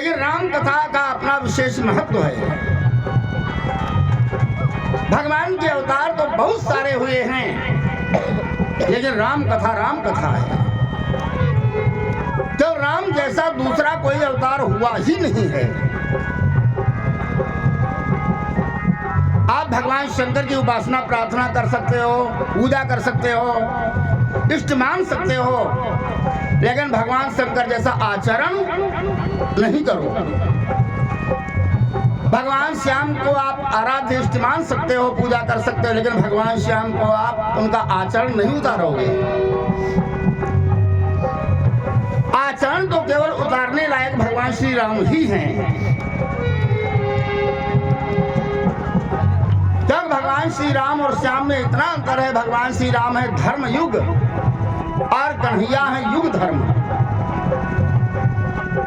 लेकिन राम कथा का अपना विशेष महत्व है। भगवान के अवतार तो बहुत सारे हुए हैं, लेकिन राम कथा है। तो राम जैसा दूसरा कोई अवतार हुआ ही नहीं है। आप भगवान शंकर की उपासना प्रार्थना कर सकते हो, पूजा कर सकते हो, इष्ट मान सकते हो, लेकिन भगवान शंकर जैसा आचरण नहीं करो। भगवान श्याम को आप आराध्य इष्ट मान सकते हो, पूजा कर सकते हो, लेकिन भगवान श्याम को आप उनका आचरण नहीं उतारोगे। आचरण तो केवल उतारने लायक भगवान श्री राम ही हैं। जब भगवान श्री राम और श्याम में इतना अंतर है, भगवान श्री राम है धर्म युग और कन्हैया है युग धर्म।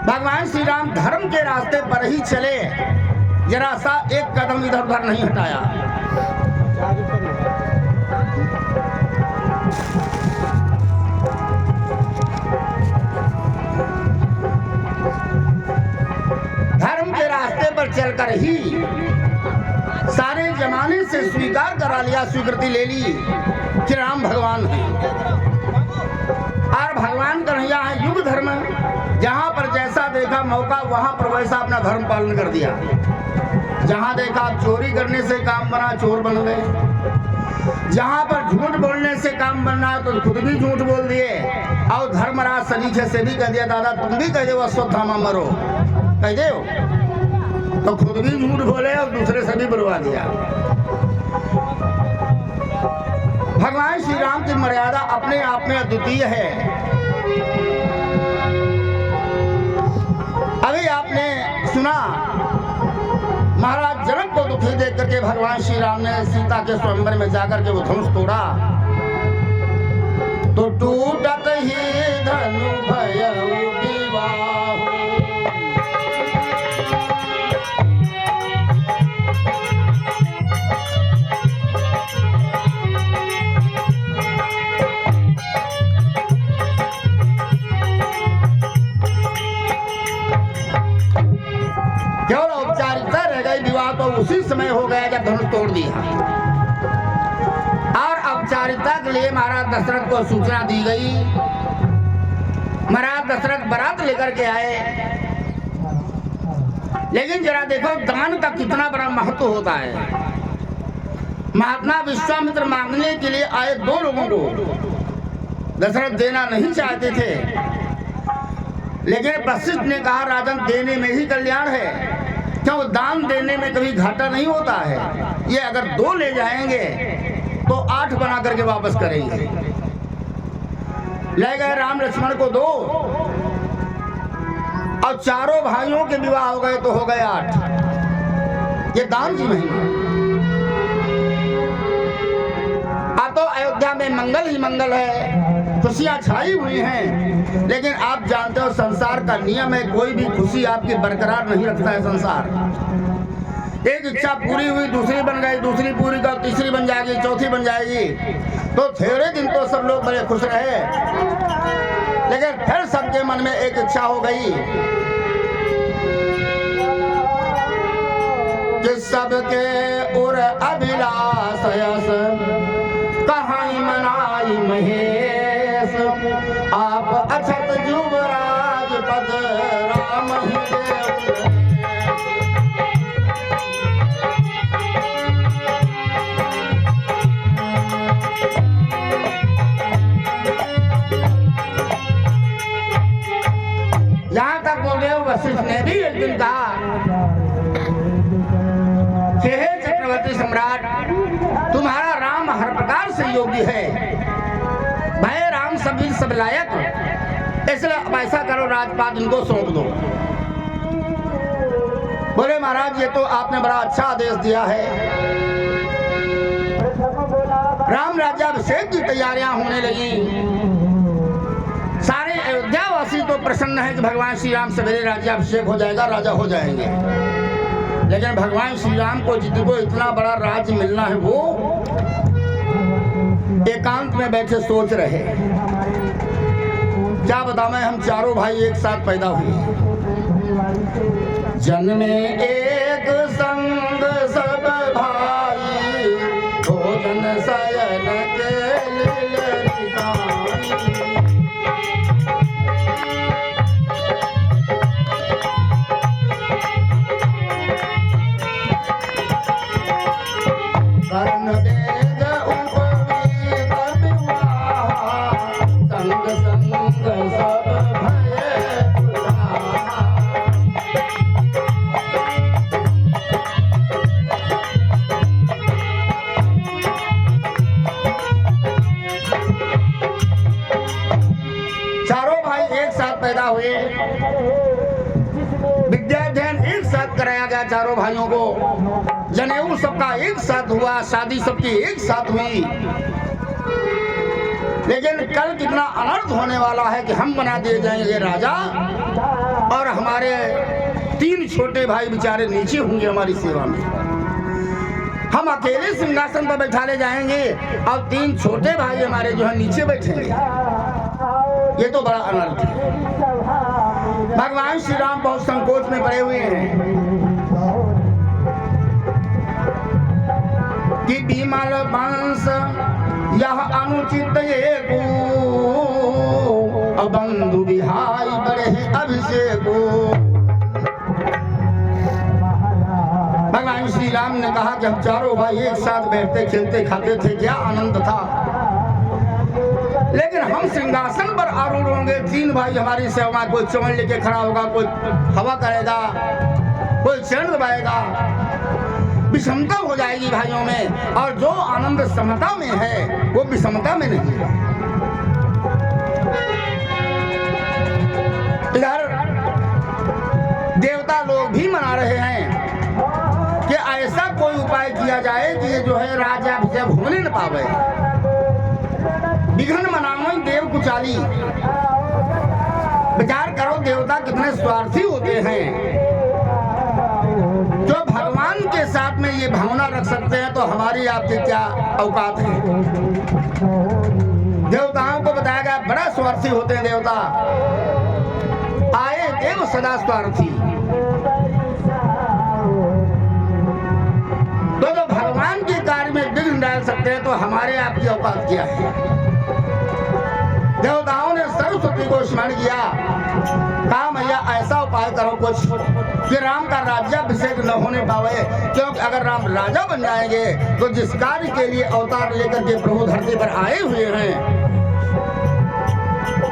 भगवान श्री राम धर्म के रास्ते पर ही चले, जरा सा एक कदम इधर उधर नहीं हटाया। धर्म के रास्ते पर चलकर ही सारे जमाने से स्वीकार करा लिया, स्वीकृति ले ली कि राम भगवान है और भगवान कन्हैया है युग धर्म। जहां पर जैसा देखा मौका, वहां पर वैसा अपना धर्म पालन कर दिया। जहां देखा चोरी करने से काम बना, चोर बन गए। जहां पर झूठ बोलने से काम बनना है तो खुद भी झूठ बोल दिए और धर्मराज सलीखे से भी कह दिया, दादा तुम भी कह दो अश्वत्थामा मरो, कह दे तो खुद भी झूठ बोले और दूसरे से भी बुलवा दिया। भगवान श्री राम की मर्यादा अपने आप में अद्वितीय है। अभी आपने सुना महाराज जनक को दुखी देख करके भगवान श्री राम ने सीता के स्वयंवर में जाकर के वो धनुष तोड़ा, तो टूटत ही धनु भयउ विवाहु। केवल औपचारिकता रह गई, विवाह तो उसी समय हो गया जब धनुष तोड़ दिया। और औपचारिकता के लिए महाराज दशरथ को सूचना दी गई। महाराज दशरथ बारात लेकर के आए, लेकिन जरा देखो दान का कितना बड़ा महत्व होता है। महात्मा विश्वामित्र मांगने के लिए आए दो लोगों को दशरथ देना नहीं चाहते थे, लेकिन वशिष्ठ ने कहा राजन देने में ही कल्याण है, क्यों दान देने में कभी घाटा नहीं होता है। ये अगर 2 ले जाएंगे तो 8 बना करके वापस करेंगे। ले गए राम लक्ष्मण को 2 और चारों भाइयों के विवाह हो गए तो हो गए 8। ये दान की महिमा। अब तो अयोध्या में मंगल ही मंगल है, खुशियां छाई हुई हैं, लेकिन आप जानते हो संसार का नियम है, कोई भी खुशी आपकी बरकरार नहीं रखता है संसार। एक इच्छा पूरी हुई, दूसरी बन गई, दूसरी पूरी कर तीसरी बन जाएगी, चौथी बन जाएगी, तो थोड़े दिन तो सब लोग बड़े खुश रहे, लेकिन फिर सबके मन में एक इच्छा हो गई कि सबके उर अभिलाष कहां मनाई महेश, आप अछत युवराज पद राम यहाँ तक बोले वशिष्ठ ने भी एक दिन कहा, हे चक्रवर्ती सम्राट, तुम्हारा राम हर प्रकार से योग्य है, भाई राम सब लायक, इसलिए अब ऐसा करो राजपाट इनको सौंप दो। बोले महाराज ये तो आपने बड़ा अच्छा आदेश दिया है। राम राज्याभिषेक की तैयारियां होने लगी। सारे अयोध्यावासी तो प्रसन्न है कि भगवान श्री राम सवेरे राज्याभिषेक हो जाएगा, राजा हो जाएंगे, लेकिन भगवान श्री राम को जिनको इतना बड़ा राज्य मिलना है वो एकांत में बैठे सोच रहे, क्या बताऊं मैं, हम चारों भाई एक साथ पैदा हुए, जन्मे एक संग सब भाई, भोजन शयन के लीलरिकाई। कर्ण वेद उपवीत विवाह, संग संग सब भय पुराहा। चारों भाई एक साथ पैदा हुए, विद्याध्ययन एक साथ कराया गया चारों भाइयों को, जनेऊ सबका एक साथ हुआ, शादी सबकी एक साथ हुई। लेकिन कल कितना अनर्थ होने वाला है कि हम बना दिए जाएंगे राजा और हमारे 3 छोटे भाई बेचारे नीचे होंगे हमारी सेवा में। हम अकेले सिंहासन पर बैठा ले जाएंगे और 3 छोटे भाई हमारे जो है नीचे बैठेंगे। ये तो बड़ा अनर्थ है। भगवान श्री राम बहुत संकोच में पड़े हुए हैं कि विमल वंश यह अनुचित ये को, बंधु विहाई बड़े अभिषेक। भगवान श्री राम ने कहा कि हम चारों भाई एक साथ बैठते खेलते खाते थे, क्या आनंद था। लेकिन हम सिंहासन पर आरूढ़ होंगे, 3 भाई हमारी सेवा में, कोई चमन लेके खड़ा होगा, कोई हवा करेगा, कोई चरण दबाएगा, विषमता हो जाएगी भाइयों में। और जो आनंद समता में है वो विषमता में नहीं है। इधर देवता लोग भी मना रहे हैं कि ऐसा कोई उपाय किया जाए कि ये जो है राजा जब होने न पावे। विघ्न मनाओ देव कुचाली। विचार करो देवता कितने स्वार्थी होते हैं। जो भगवान के साथ में ये भावना रख सकते हैं तो हमारी आपकी क्या औकात है। देवताओं को बताया गया बड़ा स्वार्थी होते हैं देवता। आए देव सदा स्वार्थी। तो जो भगवान के कार्य में विघ्न डाल सकते हैं तो हमारे आपकी औकात क्या है। देवताओं ने सरस्वती को स्मरण किया, कहा मैया ऐसा उपाय करो कुछ कि राम का राज्याभिषेक न होने पावे, क्योंकि अगर राम राजा बन जाएंगे तो जिस कार्य के लिए अवतार लेकर के प्रभु धरती पर आए हुए हैं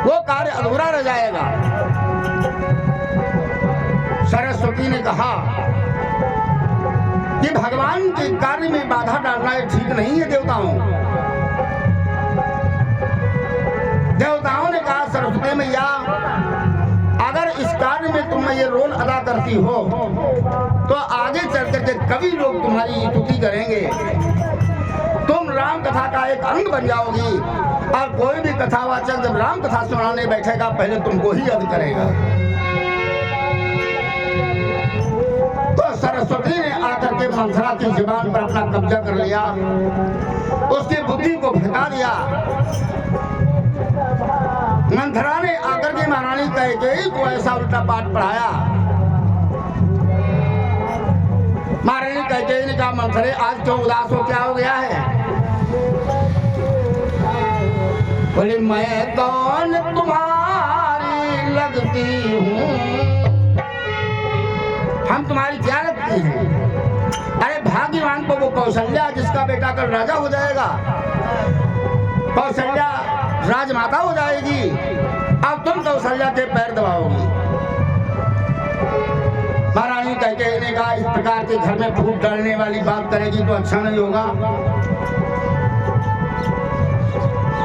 वो कार्य अधूरा रह जाएगा। सरस्वती ने कहा कि भगवान के कार्य में बाधा डालना ठीक नहीं है। देवताओं ने कहा सरस्वती मैया अगर इस कार्य में तुम ये रोल अदा करती हो तो आगे चल करके कभी लोग तुम्हारी स्तुति करेंगे। तुम राम कथा का एक अंग बन जाओगी और कोई भी कथावाचक जब राम कथा सुनाने बैठेगा पहले तुमको ही याद करेगा। तो सरस्वती ने आकर के मंथरा की जुबान पर अपना कब्जा कर लिया, उसकी बुद्धि को भटका दिया। मंथरा ने आकर के महारानी कैकेयी को ऐसा उल्टा पाठ पढ़ाया। महारानी कैकेयी ने कहा मंथरे आज क्यों उदास हो, क्या हो गया है। बोले मैं कौन तुम्हारी लगती हूँ, हम तुम्हारी क्या लगती हैं। अरे भाग्यवान को वो कौशल्या जिसका बेटा कल राजा हो जाएगा, कौशल्या राजमाता हो जाएगी, अब तुम कौशल्या के पैर दबाओगी। महारानी कैकेयी ने कहा इस प्रकार के घर में फूट डालने वाली बात करेगी तो अच्छा नहीं होगा।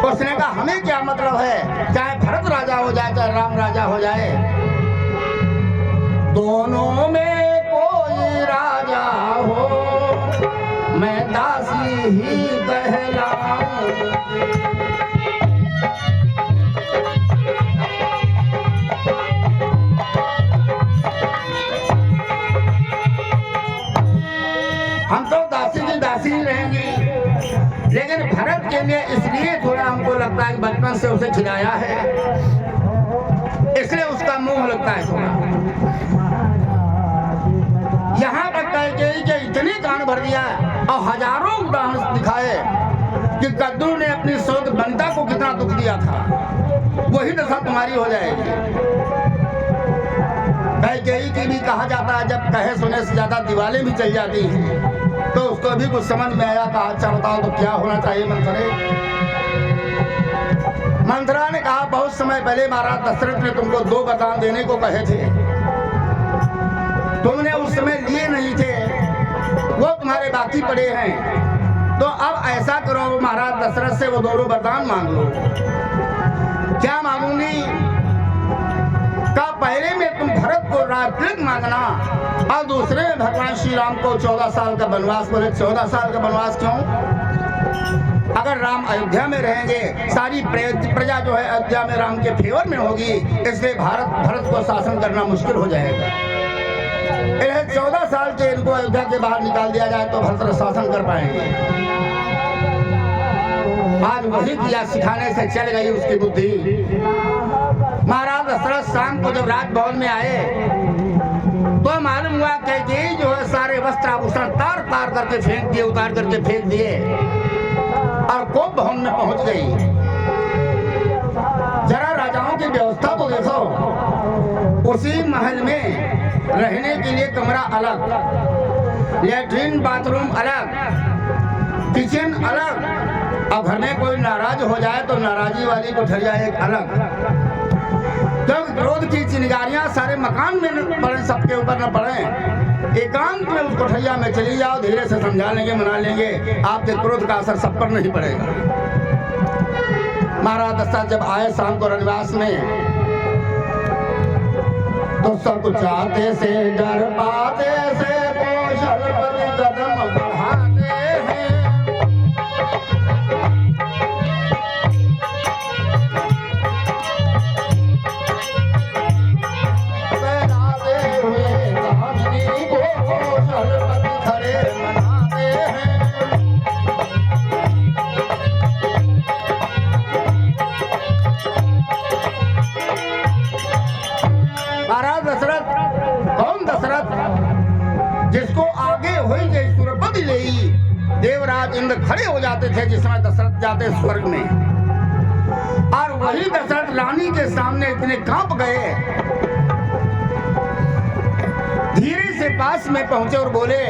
उसने कहा हमें क्या मतलब है, चाहे भरत राजा हो जाए चाहे राम राजा हो जाए, दोनों में कोई राजा हो मैं दासी ही कहलाऊं। हम तो दासी की दासी ही रहेंगी, लेकिन भरत के लिए इसलिए थोड़ा हमको लगता है कि बचपन से उसे खिलाया है इसलिए उसका मुंह लगता है थोड़ा। कर दिया और हजारों उदाहरण दिखाए कि कद्दू ने अपनी सौत बनिता को कितना दुख दिया था। वही दशा तुम्हारी हो जाएगी। कैकेयी की भी कहा जाता है जब कहे सुने से ज्यादा दीवालें भी चल जाती हैं, तो उसको भी कुछ समझ में आया। कहा अच्छा बताओ तो क्या होना चाहिए मंथरे। मंथरा ने कहा बहुत समय पहले महाराज दशरथ ने तुमको 2 वरदान देने को कहे थे, तुमने उस समय लिए नहीं थे, वो तुम्हारे बाकी पड़े हैं। तो अब ऐसा करो महाराज दशरथ से वो 2 वरदान मांग लो। क्या मांगूंगी? का पहले में तुम भरत को राजतिलक मांगना और दूसरे में भगवान श्री राम को 14 साल का वनवास। बोले 14 साल का वनवास क्यों? अगर राम अयोध्या में रहेंगे, सारी प्रजा जो है अयोध्या में राम के फेवर में होगी, इसलिए भरत को शासन करना मुश्किल हो जाएगा। 14 साल के इनको अयोध्या के बाहर निकाल दिया जाए तो भरत शासन कर पाएंगे। आज वही किया, सिखाने से चल गई उसकी बुद्धि। महाराज दशरथ शाम को जब राजभवन में आए तो मालूम हुआ कैकेयी जो है सारे वस्त्र आभूषण तार तार करके फेंक दिए, उतार करके फेंक दिए और कोप भवन में पहुंच गई। जरा राजाओं की व्यवस्था तो देखो। उसी महल में रहने के लिए कमरा अलग, लैट्रिन बाथरूम अलग, किचन अलग। अब घर में कोई नाराज हो जाए तो नाराजी वाली कोठरिया एक अलग। जब क्रोध की चिंगारियां सारे मकान में पड़े, सबके ऊपर न पड़े, एकांत में उस कोठरिया में चली जाओ, धीरे से समझा लेंगे, मना लेंगे, आपके क्रोध का असर सब पर नहीं पड़ेगा। महाराज दशरथ जब आए शाम को रनिवास में तो सब चाहते से डर पाते से कौशलपति कदम बढ़ाते हैं। जिसको आगे हुई जय सुरपति ले देवराज इंद्र खड़े हो जाते थे जिस समय दशरथ जाते स्वर्ग में, और वही दशरथ रानी के सामने इतने कांप गए, धीरे से पास में पहुंचे और बोले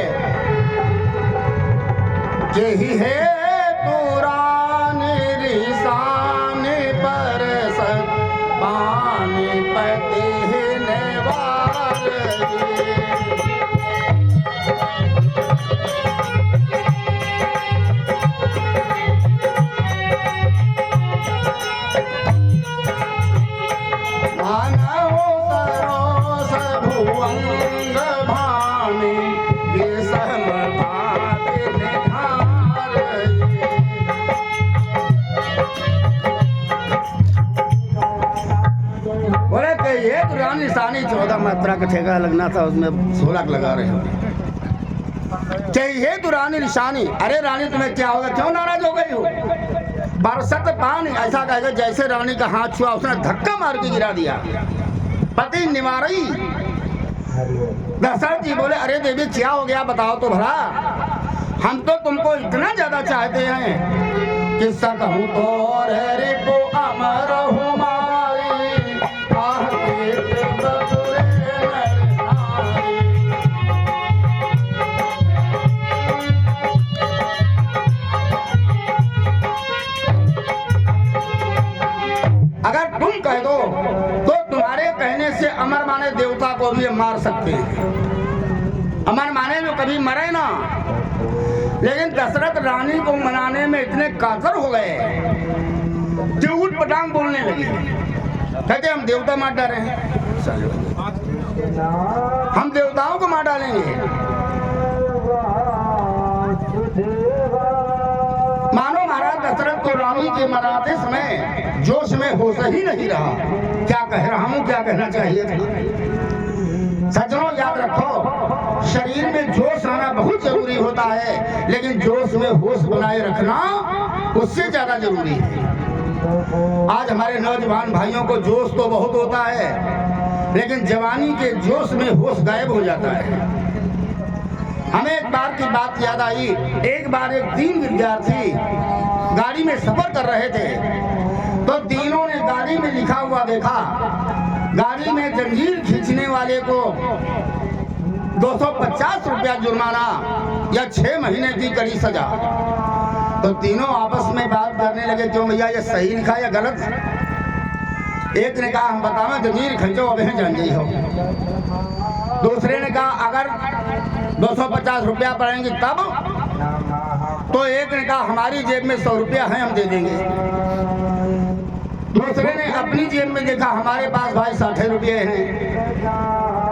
यही है पुराने रिसाने पर सब पानी पते निशानी 14 मात्रा का ठेका लगना था, उसमें 16 लगा रहे हो। चाहिए तो रानी निशानी। अरे रानी तुम्हें क्या होगा, क्यों नाराज हो गई हो? बरसत पानी ऐसा कहेगा जैसे रानी का हाथ छुआ उसने धक्का मार के गिरा दिया। पति निवारी दशरथ जी बोले अरे देवी क्या हो गया बताओ तो भला, हम तो तुमको इतना ज्यादा चाहते हैं कि सकहूं तो रे को अमर अगर तुम कह दो तो तुम्हारे कहने से अमर माने देवता को भी मार सकते हैं। अमर माने जो कभी मरे ना, लेकिन दशरथ रानी को मनाने में इतने कातर हो गए जो उठ पटांग बोलने लगे, कहते हम देवता मार डाले हैं, हम देवताओं को मार डालेंगे। मानो महाराज दशरथ को रानी के मनाते समय जोश में होश ही नहीं रहा, क्या कह रहा हूँ क्या कहना चाहिए था। सज्जनों याद रखो, शरीर में जोश आना बहुत जरूरी होता है, लेकिन जोश में होश बनाए रखना उससे ज्यादा जरूरी है। आज हमारे नौजवान भाइयों को जोश तो बहुत होता है, लेकिन जवानी के जोश में होश गायब हो जाता है। हमें एक बार की बात याद आई। एक बार एक 3 विद्यार्थी गाड़ी में सफर कर रहे थे, तो तीनों ने गाड़ी में लिखा हुआ देखा, गाड़ी में जंजीर खींचने वाले को 250 रुपया जुर्माना या 6 महीने की कड़ी सजा। तो तीनों आपस में बात करने लगे, क्यों भैया ये सही लिखा या गलत? एक ने कहा हम बताओ जंजीर खींचो अभी जंजीर हो। दूसरे ने कहा अगर 250 रुपया पड़ेंगे तब। तो एक ने कहा हमारी जेब में 100 रुपया है, हम दे देंगे। दूसरे ने अपनी जेब में देखा, हमारे पास भाई 60 रुपये हैं,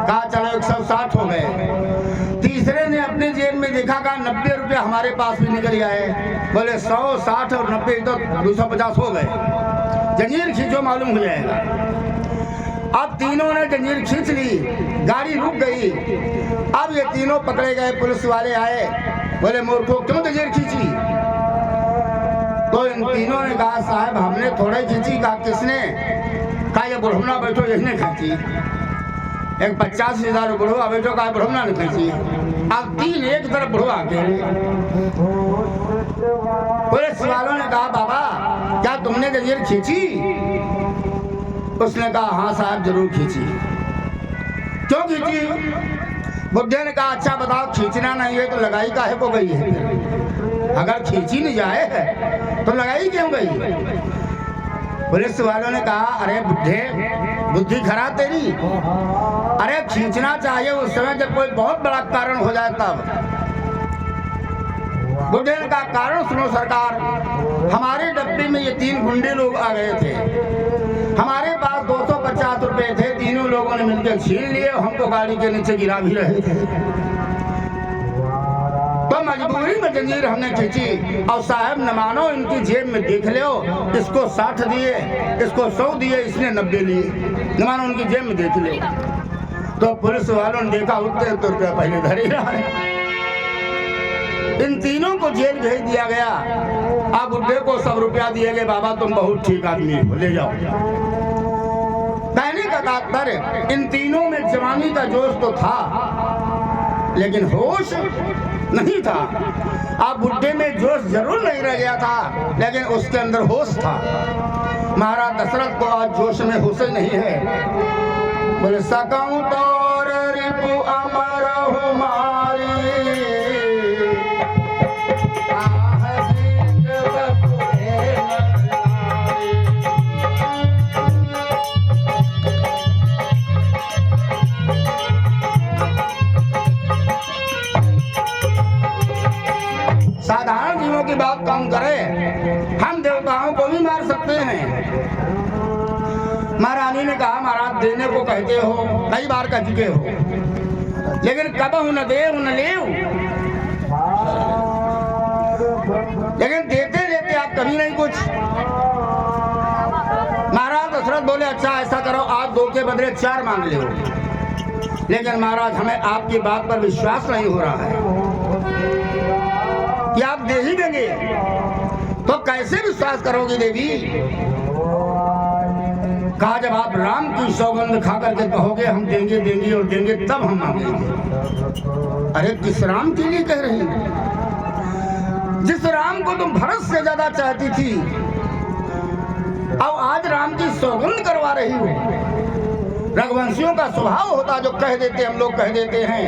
कहा चलो 160 हो गए। तीसरे ने अपनी जेब में देखा, कहा 90 रुपया हमारे पास भी निकल आए, बोले 100, 60 और 90 तो 250 हो गए। जंजीर खींचो मालूम हो जाएगा। अब तीनों ने जंजीर खींच ली, गाड़ी रुक गई। अब ये तीनों पकड़े गए, पुलिस वाले आए, बोले मूर्खों क्यों जंजीर खींची? तो इन तीनों ने कहा साहब हमने थोड़े खींची। कहा किसने? कहा ये बुढ़ौना बैठो यही ने खींची। एक 50,000 बुढ़वा बैठो, कहा बुढ़ौना ने खींची। अब 3 एक तरफ बुढ़वा के। पुलिस वालों ने कहा बाबा क्या तुमने जंजीर खींची? उसने कहा हाँ साहब जरूर खींची। क्यों खींची? बुढ़े ने कहा अच्छा बताओ, खींचना नहीं है तो लगाई काहे को गई है? अगर खींची नहीं जाए तो लगाई क्यों गई? पुलिस वालों ने कहा अरे बुढ़े बुद्धि खराब तेरी, अरे खींचना चाहिए उस समय जब कोई बहुत बड़ा कारण हो जाए तब। बुढ़े ने कहा कारण सुनो सरकार, हमारे डब्बे में ये 3 गुंडे लोग आ गए थे, हमारे पास 250 रुपए थे, तीनों लोगों ने मिलकर छीन लिए, हमको गाड़ी के नीचे गिरा भी रहे थे। तो मजबूरी में जंजीर हमने खींची। और साहब न मानो इनकी जेब में देख लो, इसको 60 दिए, इसको 100 दिए, इसने 90 लिए, न मानो उनकी जेब में देख लो। तो पुलिस वालों ने देखा उतने तो रुपया पहले धर ही रहा है। इन तीनों को जेल भेज दिया गया। अब बुढ़े को 100 रुपया दिए गए, बाबा तुम बहुत ठीक आदमी हो, ले जाओ। कहने का तात्पर्य इन तीनों में जवानी का जोश तो था लेकिन होश नहीं था। अब बुढ़े में जोश जरूर नहीं रह गया था लेकिन उसके अंदर होश था। महाराज दशरथ को आज जोश में होश नहीं है। बोले सकऊं तोर रिपु अमर हमारी, साधारण जीवों की बात कम करें, हम देवताओं को भी मार सकते हैं। महारानी ने कहा महाराज देने को कहते हो, कई बार कह चुके हो, लेकिन कब न देव न लेव, लेकिन देते देते आप कभी नहीं कुछ। महाराज दशरथ बोले अच्छा ऐसा करो, आप 2 के बदले 4 मांग ले। लेकिन महाराज हमें आपकी बात पर विश्वास नहीं हो रहा है कि आप दे ही देंगे, तो कैसे विश्वास करोगी देवी? कहा जब आप राम की सौगंध खा करके कहोगे हम देंगे देंगे और देंगे तब हम मांगेंगे। अरे किस राम के लिए कह रही है? जिस राम को तुम भरत से ज्यादा चाहती थी, अब आज राम की सौगंध करवा रही हो। रघुवंशियों का स्वभाव होता जो कह देते हम लोग कह देते हैं।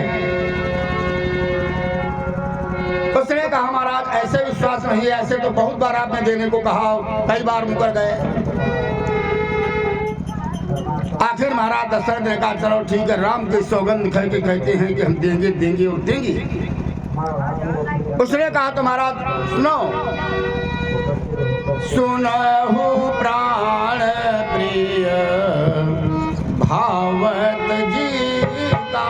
उसने कहा महाराज ऐसे विश्वास नहीं है, ऐसे तो बहुत बार आपने देने को कहा, कई बार मुकर गए। आखिर महाराज दशरथ ने कहा चलो ठीक है, राम की सौगंध कह के कहते हैं कि हम देंगे देंगे और देंगे। उसने कहा तो महाराज सुनो, सुनहु प्राण प्रिय भावत जी का,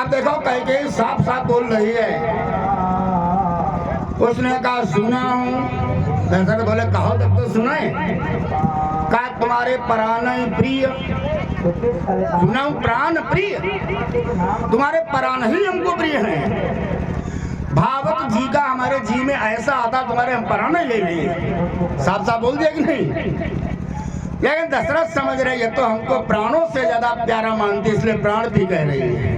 अब देखो कैकेयी साफ साफ बोल रही है। उसने कहा सुना हूँ। दशरथ बोले कहो तब तो सुनाए। कहा तुम्हारे प्राण प्रिय, सुना हूँ प्राण प्रिय, तुम्हारे प्राण ही हमको प्रिय हैं। भावत जी का हमारे जी में ऐसा आता तुम्हारे हम प्राण ले लिए। साफ साफ बोल दिया कि नहीं। लेकिन दशरथ समझ रहे ये तो हमको प्राणों से ज्यादा प्यारा मानती, इसलिए प्राण भी कह रही है।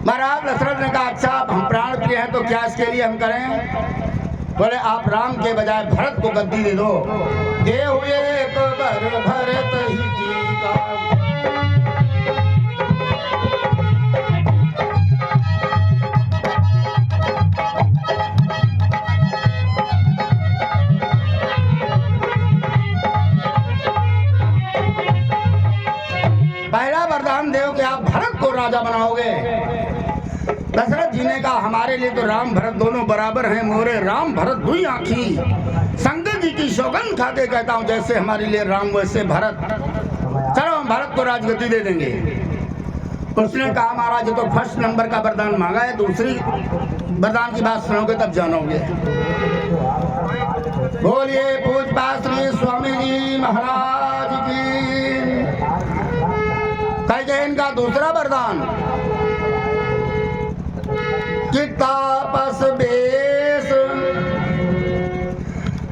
महाराज दशरथ ने कहा अच्छा हम प्राण प्रिय हैं तो क्या इसके लिए हम करें। बोले आप राम के बजाय भरत को गद्दी दे दो। दे हुए तो भरत ही जी का। पहला वरदान देव कि आप भरत को राजा बनाओगे। दशरथ जी ने कहा हमारे लिए तो राम भरत दोनों बराबर हैं। मोरे राम भरत दुई आंखी, शंकर जी की सौगंध खाते कहता हूँ जैसे हमारे लिए राम वैसे भरत। चलो हम भरत को राजगद्दी दे देंगे। उसने कहा महाराज तो फर्स्ट नंबर का वरदान मांगा है, दूसरी वरदान की बात सुनोगे तब जानोगे। बोलिए पूजपात श्री स्वामी जी महाराज की। कहे इनका दूसरा वरदान कि तापस बेस।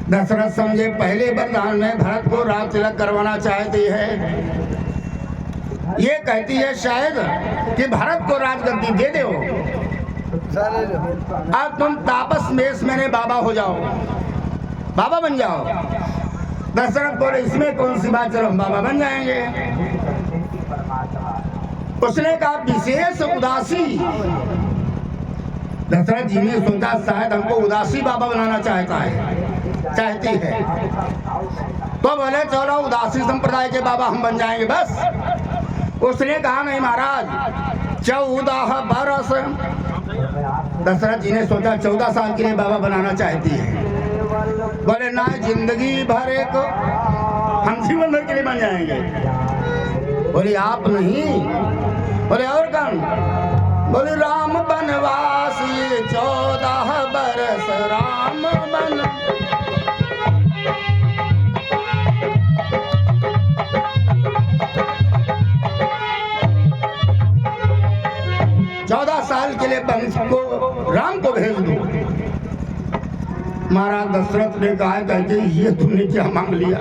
दशरथ समझे पहले वरदान में भरत को राज तिलक करवाना चाहती है। ये कहती है शायद कि भरत को राजगद्दी दे दो, अब तुम तापस बेस मेरे बाबा हो जाओ, बाबा बन जाओ। दशरथ बोले इसमें कौन सी बात, चलो हम बाबा बन जाएंगे। उसने कहा विशेष उदासी। दशरथ जी ने सोचा शायद हमको उदासी बाबा बनाना चाहती है। तो बोले चलो उदासी संप्रदाय के बाबा हम बन जाएंगे बस। उसने कहा नहीं महाराज 14 बरस। दशरथ जी ने सोचा 14 साल के लिए बाबा बनाना चाहती है। बोले ना जिंदगी भर एक हम जीवन भर के लिए बन जाएंगे। बोले आप नहीं। बोले और कौन। बोले राम बनवासी 14 बरस राम बन। चौदह साल के लिए वंश को राम को भेज दो। महाराज दशरथ ने कहा कि ये तुमने क्या मांग लिया।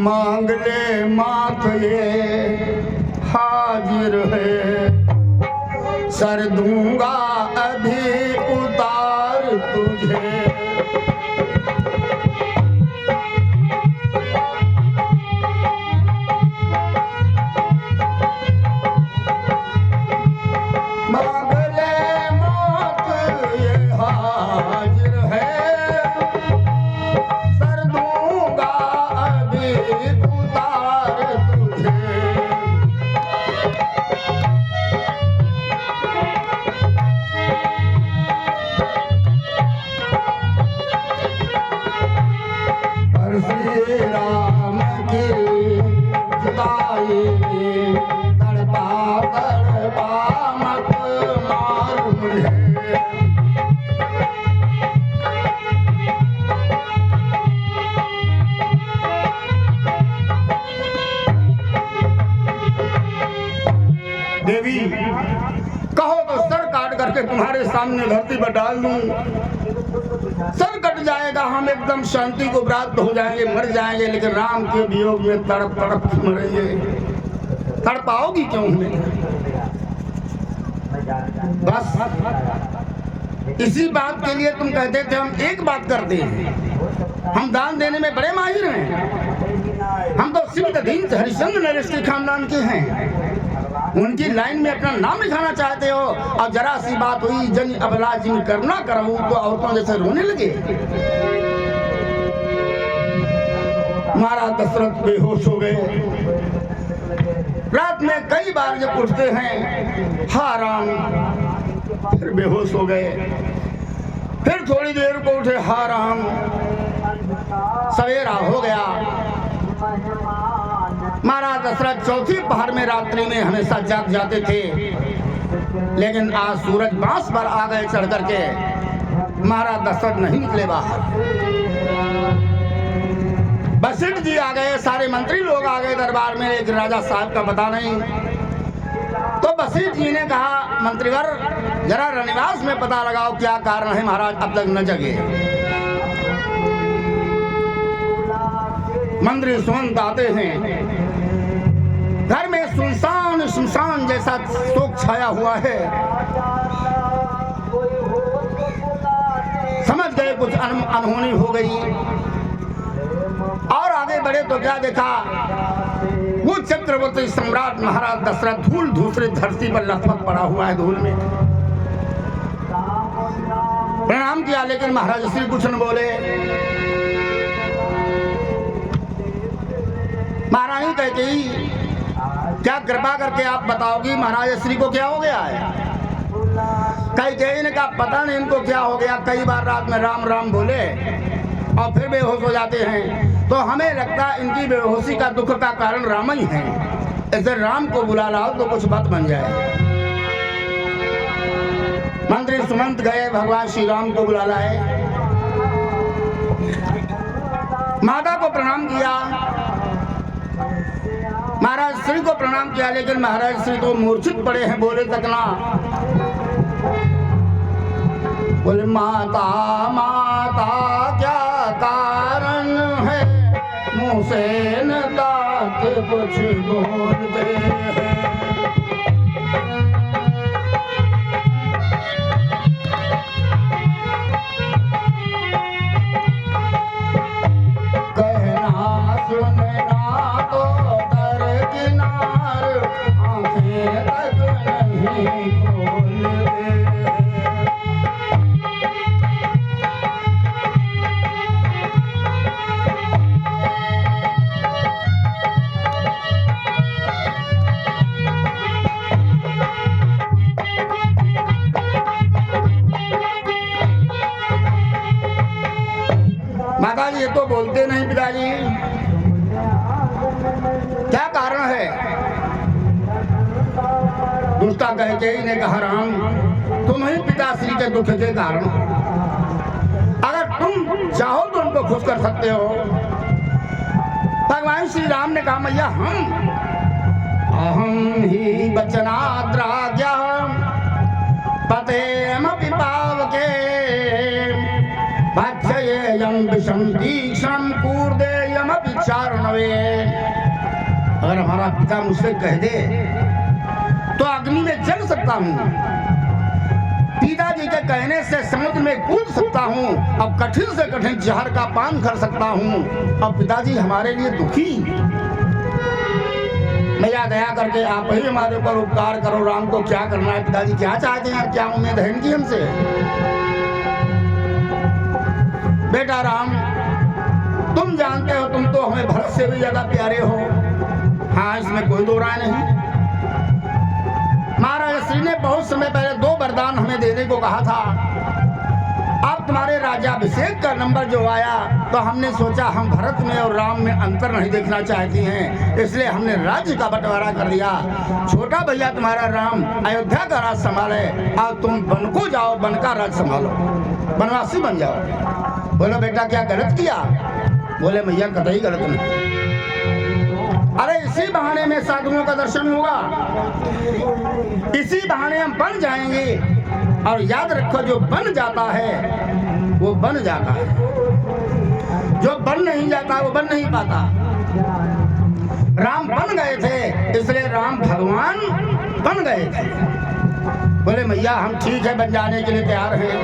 मांग ले माथ ये हाजिर है, सर दूंगा अभी उतार तुझे। मांग ले माथ ये हाजिर है, सर दूंगा अभी उतार तुझे। श्री राम की जुदाई में तड़पा मत मार मुझे। देवी कहो तो सर काट करके तुम्हारे सामने धरती पर डाल दूं। सर कट जाएगा, हम एकदम शांति को प्राप्त हो जाएंगे, मर जाएंगे, लेकिन राम के वियोग में तड़प तड़प मरेंगे। तड़पाओगी क्यों हमें। बस इसी बात के लिए तुम कहते थे हम एक बात करते हैं, हम दान देने में बड़े माहिर हैं। हम तो सिद्ध दीन हरिश्चंद्र नरेश के खानदान के हैं, उनकी लाइन में अपना नाम लिखाना चाहते हो। और जरा सी बात हुई जन अबला जिन करना करूं तो औरतों जैसे रोने लगे। महाराज दशरथ बेहोश हो गए। रात में कई बार जब उठते हैं हा राम, फिर बेहोश हो गए। फिर थोड़ी देर को उठे हा राम, सवेरा हो गया। महाराज दशरथ चौथी पहर में रात्रि में हमेशा जाग जाते थे, लेकिन आज सूरज बांस पर आ गए चढ़ करके, महाराज दशरथ नहीं निकले बाहर। वशिष्ठ जी आ गए, सारे मंत्री लोग आ गए दरबार में, एक राजा साहब का पता नहीं। तो वशिष्ठ जी ने कहा, मंत्रीवर जरा रनिवास में पता लगाओ क्या कारण है महाराज अब तक न जगे। मंत्री सुमंत आते हैं, घर में सुनसान सुनसान जैसा शोक छाया हुआ है। समझ गए कुछ अनहोनी हो गई, और आगे बढ़े तो क्या देखा, वो चक्रवर्ती सम्राट महाराज दशरथ धूल धूसरित धरती पर लथपथ पड़ा हुआ है धूल में। प्रणाम किया, लेकिन महाराज श्री कुछ न बोले। महारानी कहती, क्या कृपा करके आप बताओगी महाराज श्री को क्या हो गया है। कई ने कहा, पता नहीं इनको क्या हो गया, कई बार रात में राम राम बोले और फिर बेहोश हो जाते हैं, तो हमें लगता है इनकी बेहोशी का दुख का कारण राम ही है। ऐसे राम को बुला लाओ तो कुछ बात बन जाए। मंत्री सुमंत गए, भगवान श्री राम को बुला लाए, माता को प्रणाम किया, महाराज श्री को प्रणाम किया, लेकिन महाराज श्री तो मूर्छित पड़े हैं, बोले तक ना। बोले, माता माता क्या कारण है, मुँह से न दांत कुछ बोलते हैं। कहना सुनना तो दर किनार, आंखें तक नहीं खोलते। माताजी ये तो बोलते नहीं पिताजी, क्या कारण है। दुष्टा कैकेयी ने कहा, राम तुम ही पिताश्री के दुख के कारण, अगर तुम चाहो तो उनको खुश कर सकते हो। भगवान श्री राम ने कहा, मैया हम अहम ही वचनाद्राज्ञ पतेमपि पावके भक्षयेयं विषं तीक्ष्णं कूर्देयमपि चारणवे। अगर हमारा पिता मुझसे कह दे तो अग्नि में जल सकता हूँ, पिताजी के कहने से समुद्र में कूद सकता हूँ, अब कठिन से कठिन जहर का पान कर सकता हूँ। अब पिताजी हमारे लिए दुखी, मैया दया करके आप ही हमारे ऊपर उपकार करो। राम को क्या करना है, पिताजी क्या चाहते हैं, क्या उम्मीद है इनकी हमसे। बेटा राम तुम जानते हो, तुम तो हमें भरत से भी ज्यादा प्यारे हो, हाँ इसमें कोई दो राय नहीं। महाराज श्री ने बहुत समय पहले 2 वरदान हमें देने को कहा था। अब तुम्हारे राज्याभिषेक का नंबर जो आया तो हमने सोचा हम भरत में और राम में अंतर नहीं देखना चाहती हैं, इसलिए हमने राज्य का बंटवारा कर दिया। छोटा भैया तुम्हारा राम अयोध्या का राज संभाले और तुम वन को जाओ, वन का राज संभालो, वनवासी बन जाओ। बोलो बेटा क्या गलत किया। बोले मैया कतई गलत नहीं, अरे इसी बहाने में साधुओं का दर्शन होगा, इसी बहाने हम बन जाएंगे। और याद रखो जो बन जाता है वो बन जाता है, जो बन नहीं जाता वो बन नहीं पाता। राम बन गए थे इसलिए राम भगवान बन गए थे। बोले मैया हम ठीक है बन जाने के लिए तैयार हैं।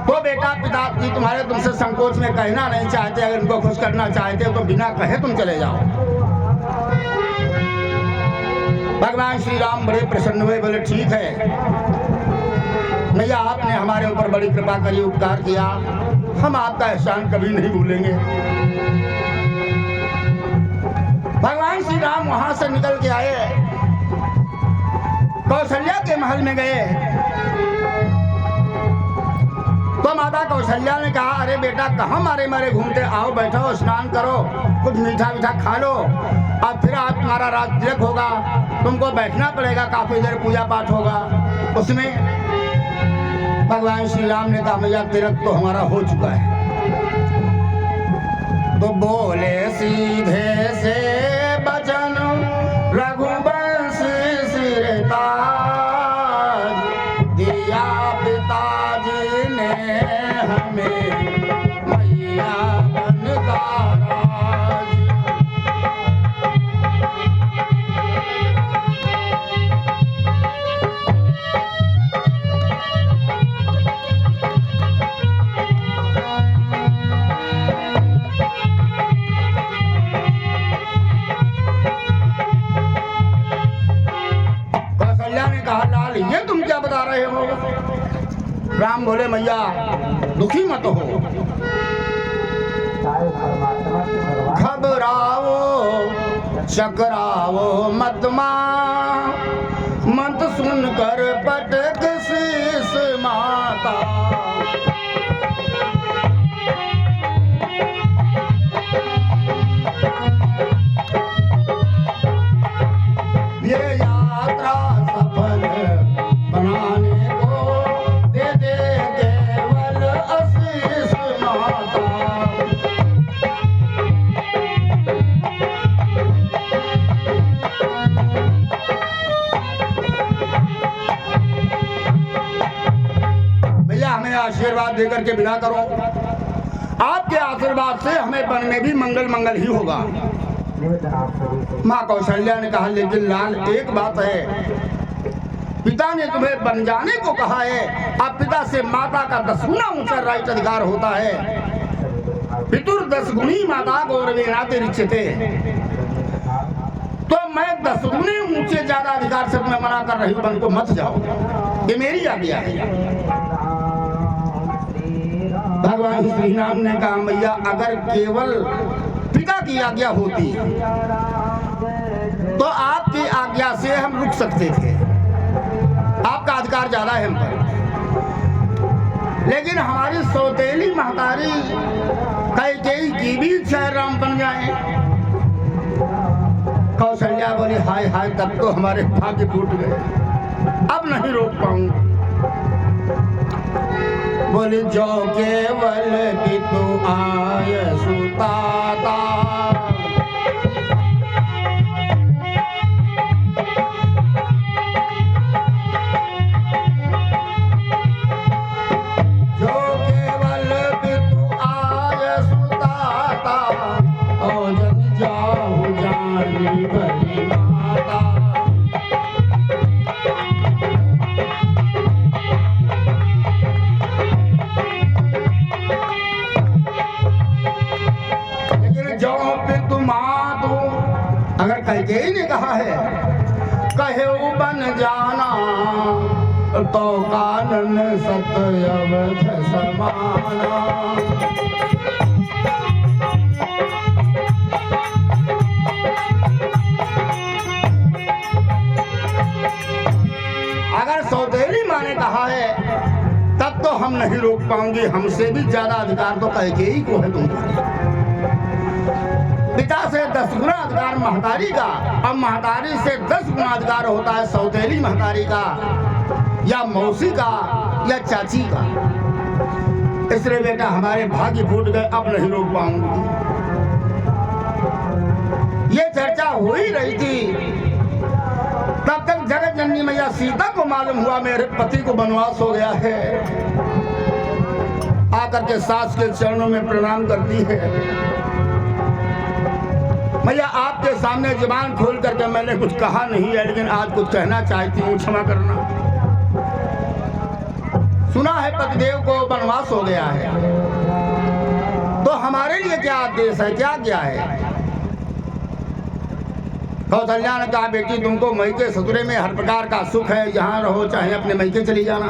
तो बेटा पिताजी तुम्हारे तुमसे संकोच में कहना नहीं चाहते, अगर इनको खुश करना चाहते तो बिना कहे तुम चले जाओ। भगवान श्री राम बड़े प्रसन्न हुए, बोले ठीक है भैया आपने हमारे ऊपर बड़ी कृपा करी, उपकार किया, हम आपका एहसान कभी नहीं भूलेंगे। भगवान श्री राम वहां से निकल के आए, कौशल्या के महल में गए तो माता कौशल्या ने कहा अरे बेटा कहाँ मारे मारे घूमते, आओ बैठो स्नान करो। कुछ मीठा मीठा खा लो और फिर आज तुम्हारा राज तिलक होगा, तुमको बैठना पड़ेगा, काफी देर पूजा पाठ होगा। उसमें भगवान श्री राम ने कहा मैया तिलक तो हमारा हो चुका है। तो बोले सीधे से बचन रघुवंशी सिरताज, दिया पिताजी ने हमें मैया बन का राज। ये तुम क्या बता रहे हो? राम बोले मैया दुखी मत हो, घबराओ चकराओ मत मां, मत सुनकर पटक शीस माता। ये यात्रा सफल बनाने को दे दे केवल आशीष माता। भैया हमें आशीर्वाद देकर के विदा करो, आपके आशीर्वाद से हमें वन में भी मंगल मंगल ही होगा। माँ कौशल्या ने कहा लेकिन लाल एक बात है, पिता ने तुम्हें बन जाने को कहा है, अब पिता से माता का 10 गुना ऊंचा राइट अधिकार होता है। पितुर 10 गुणी माता गौरवेनाति रिच्यते, तो मैं 10 गुने ऊंचे ज्यादा अधिकार से तुम्हें मना कर रही हूं, बन को मत जाओ, ये मेरी आज्ञा है। भगवान श्री राम ने कहा मैया अगर केवल पिता की आज्ञा होती तो आपकी आज्ञा से हम रुक सकते थे, आपका अधिकार ज्यादा है हम पर, लेकिन हमारी सौतेली महतारी कैकेयी की भी इच्छा राम बन जाए। कौशल्या बोली हाय हाय तब तो हमारे भाग्य टूट गए, अब नहीं रोक पाऊंगा। बोली जो केवल पितु आय सुताता, जो केवल पितु आय सुताता, ओ जन जाहु जानी बली माता। अगर कैकेयी ने कहा है कहे बन जाना तो कानन सत्यवध समाना। अगर सौतेली माँ ने कहा है तब तो हम नहीं रोक पाऊंगी, हमसे भी ज्यादा अधिकार तो कैकेयी को है तुम्हारा। पिता से 10 गुना अधिकार महतारी का, अब महतारी से 10 गुना अधिकार होता है सौतेली महतारी का या मौसी का या चाची का। इसलिए बेटा हमारे भाग्य फूट गए, अब नहीं रोक पाऊंगी। ये चर्चा हो ही रही थी, तब तक जगत जननी मैया सीता को मालूम हुआ मेरे पति को वनवास हो गया है। आकर के सास के चरणों में प्रणाम करती है। मैया आपके सामने जुबान खोल करके मैंने कुछ कहा नहीं है, लेकिन आज कुछ कहना चाहती हूँ, क्षमा करना। सुना है पतिदेव को वनवास हो गया है, तो हमारे लिए क्या आदेश है, क्या क्या है? कौशल्या ने कहा बेटी तुमको मैके ससुरे में हर प्रकार का सुख है, यहाँ रहो चाहे अपने मैके चली जाना।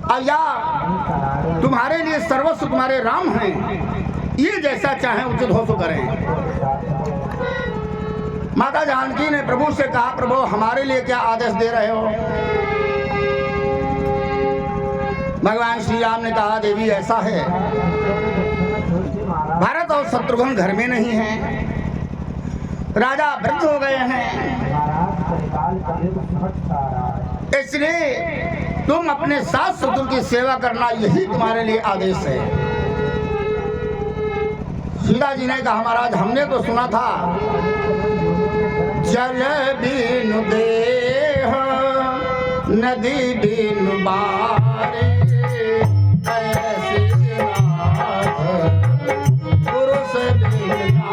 अब या तुम्हारे लिए सर्वस्व तुम्हारे राम हैं, ये जैसा चाहे उचित हो तो करें। माता जानकी ने प्रभु से कहा प्रभु हमारे लिए क्या आदेश दे रहे हो? भगवान श्री राम ने कहा देवी ऐसा है, भरत और शत्रुघ्न घर में नहीं है, राजा वृद्ध हो गए हैं, इसलिए तुम अपने सास ससुर की सेवा करना, यही तुम्हारे लिए आदेश है। सीता जी ने कहा महाराज हमने तो सुना था जल बिनु देह नदी बिनु बारे, ऐसे नाथ पुरुष बिनु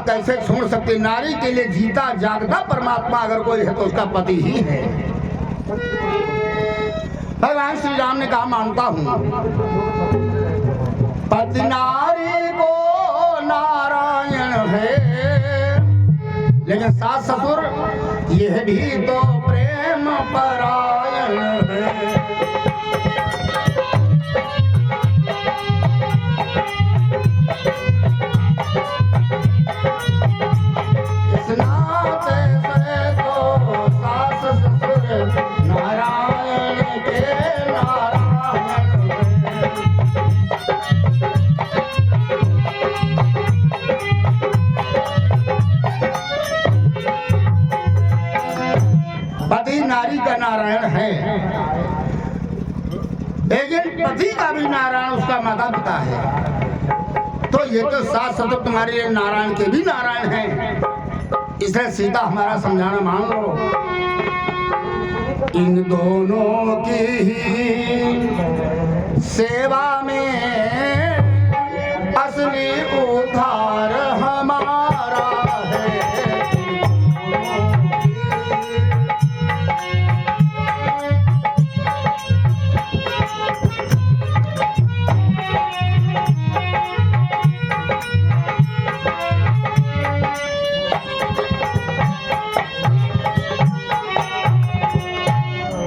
कैसे छोड़ सकते। नारी के लिए जीता जागता परमात्मा अगर कोई है तो उसका पति ही है। भगवान श्री राम ने कहा मानता हूं पति नारी को नारायण है, लेकिन सास ससुर यह भी तो प्रेम परायण है। नारी का नारायण है, लेकिन पति का भी नारायण उसका माता पिता है। तो ये तो सास ससुर तुम्हारे लिए नारायण के भी नारायण हैं। इसलिए सीता हमारा समझाना मान लो। इन दोनों की ही सेवा में असली उद्धार हमारा है।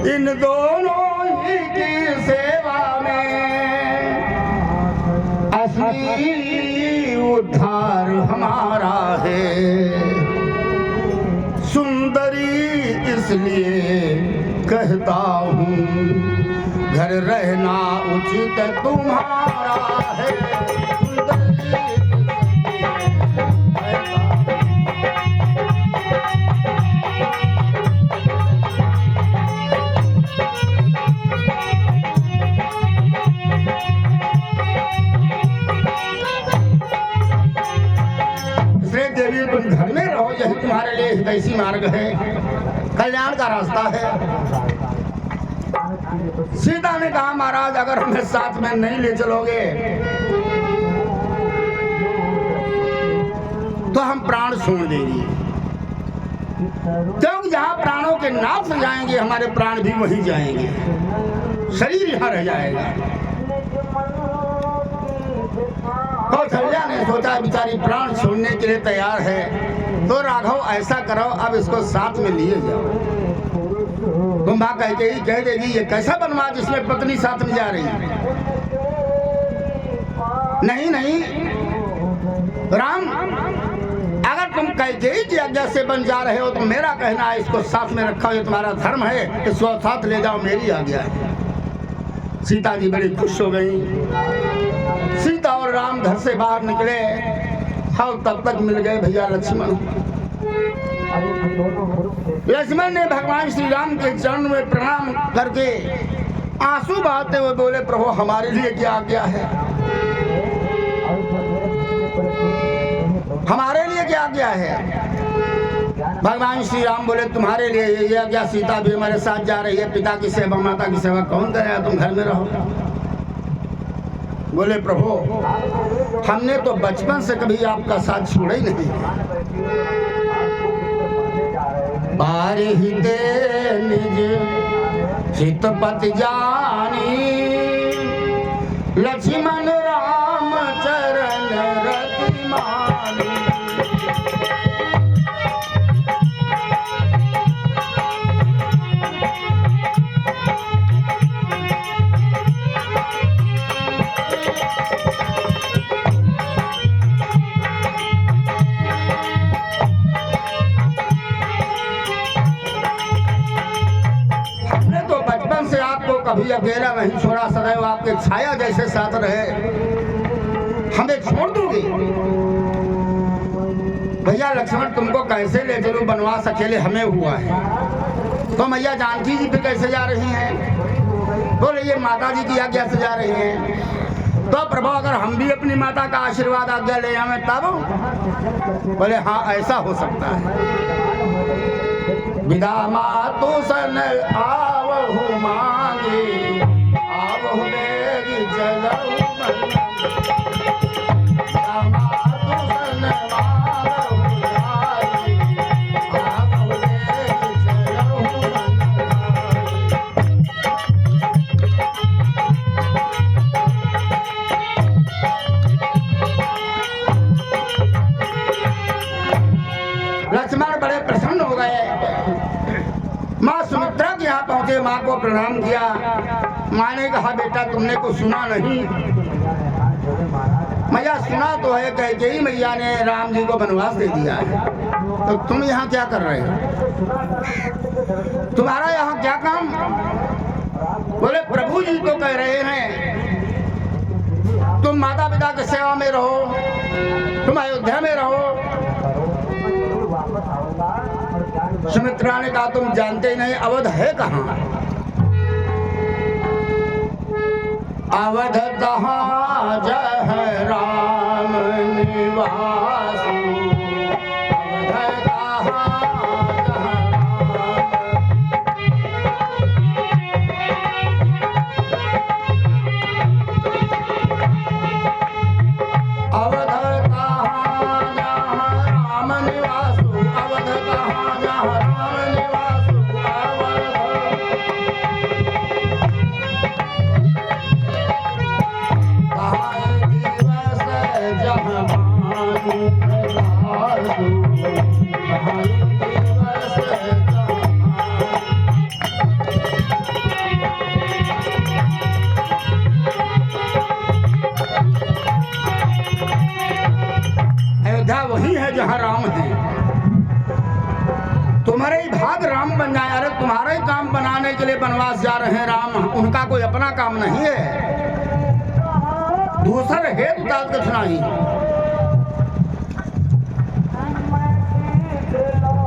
इन दोनों ही की सेवा में असली उद्धार हमारा है। सुंदरी इसलिए कहता हूँ घर रहना उचित तुम्हारा है। देवी तुम घर में रहो, यही तुम्हारे लिए हितैषी मार्ग है, कल्याण का रास्ता है। सीता ने कहा महाराज अगर हमें साथ में नहीं ले चलोगे तो हम प्राण छोड़ देंगे, क्योंकि जहाँ प्राणों के नाश जाएंगे हमारे प्राण भी वहीं जाएंगे, शरीर यहाँ रह जाएगा। कौशल्या ने सोचा बेचारी प्राण छोड़ने के लिए तैयार है, तो राघव ऐसा करो अब इसको साथ में लिए जाओ। तुम माँ कह देगी ये कैसा बनवा जिसमें पत्नी साथ में जा रही है। नहीं नहीं राम, अगर तुम कैकेयी की आज्ञा से बन जा रहे हो तो मेरा कहना है इसको साथ में रखो, ये तुम्हारा धर्म है, इसको साथ ले जाओ, मेरी आज्ञा है। सीता जी बड़ी खुश हो गई। सीता और राम घर से बाहर निकले और तब तक मिल गए भैया लक्ष्मण। लक्ष्मण ने भगवान श्री राम के चरण में प्रणाम करके आंसू बहाते हुए बोले प्रभु हमारे लिए क्या आज्ञा है, हमारे लिए क्या आज्ञा है। भगवान श्री राम बोले तुम्हारे लिए ये आज्ञा, सीता भी हमारे साथ जा रही है, पिता की सेवा माता की सेवा कौन करेगा, तुम घर में रहो। बोले प्रभु हमने तो बचपन से कभी आपका साथ छोड़ा ही नहीं। बारिहिते निज हितपति जानी, लक्ष्मण राम चरण रति मानी। कभी अकेला नहीं छोड़ा, सदैव आपके छाया जैसे साथ रहे। हमें छोड़ दोगे? भैया लक्ष्मण तुमको कैसे ले चलूं, वनवास अकेले हमें हुआ है। तो मैया जानकी जी फिर कैसे जा रही हैं? बोले ये माता जी की आज्ञा से जा रही हैं। तो प्रभु अगर हम भी अपनी माता का आशीर्वाद आज्ञा ले आवे तब? बोले हाँ ऐसा हो सकता है। विदा मातु सन आवहु मांगे, आवहु बेगी चलहु मन। विदा मातु सन आवहु मांगे, आवहु बेगी चलहु मन। लक्ष्मण बड़े प्रसन्न हो गए। माँ सुमित्रा के यहाँ पहुंचे, माँ को प्रणाम किया। माँ ने कहा बेटा तुमने कुछ सुना नहीं? मैया सुना तो है, कैकेयी मैया ने राम जी को वनवास दे दिया है। तो तुम यहाँ क्या कर रहे हो? तुम्हारा यहाँ क्या काम? बोले प्रभु जी तो कह रहे हैं तुम माता पिता की सेवा में रहो, तुम अयोध्या में रहो। सुमित्रा ने कहा तुम जानते नहीं अवध है कहाँ? अवध तहाँ जह राम निवास, अवध तहाँ वही है जहाँ राम है। तुम्हारे ही भाग राम बन जाए। अरे तुम्हारे ही काम बनाने के लिए वनवास जा रहे हैं राम, उनका कोई अपना काम नहीं है। दूसर हेतु तात कुछ नहीं,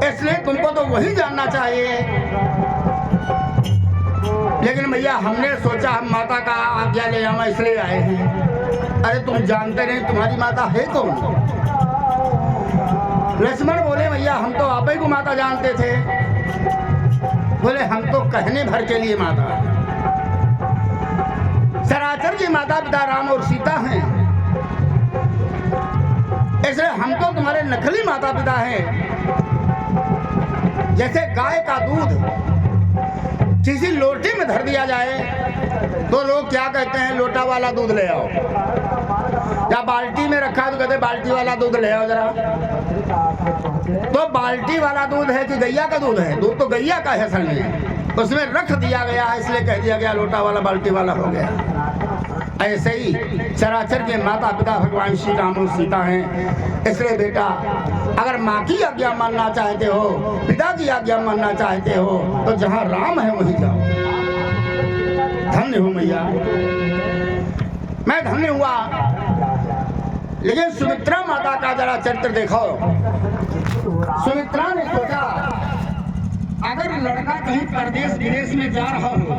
इसलिए तुमको तो वही जानना चाहिए। लेकिन भैया हमने सोचा हम माता का आज्ञा ले हम इसलिए आए हैं। अरे तुम जानते नहीं तुम्हारी माता है कौन? लक्ष्मण बोले भैया हम तो आप ही को माता जानते थे। बोले हम तो कहने भर के लिए माता, सरासर की माता पिता राम और सीता हैं, इसलिए हम तो तुम्हारे नकली माता पिता हैं। जैसे गाय का दूध किसी लोटे में धर दिया जाए तो लोग क्या कहते हैं, लोटा वाला दूध ले आओ, या बाल्टी में रखा है तो कहते बाल्टी वाला दूध ले आओ जरा। तो बाल्टी वाला दूध है कि गैया का दूध है? दूध तो गैया का है असल में, उसमें रख दिया गया है इसलिए कह दिया गया लोटा वाला बाल्टी वाला हो गया। ऐसे ही चराचर के माता पिता भगवान श्री राम और सीता हैं। इसलिए बेटा अगर माँ की आज्ञा मानना चाहते हो, पिता की आज्ञा मानना चाहते हो तो जहाँ राम है वहीं जाओ। धन्य हो मैया, मैं धन्य हुआ। लेकिन सुमित्रा माता का जरा चरित्र देखो। सुमित्रा ने सोचा अगर लड़का कहीं परदेश विदेश में जा रहा हो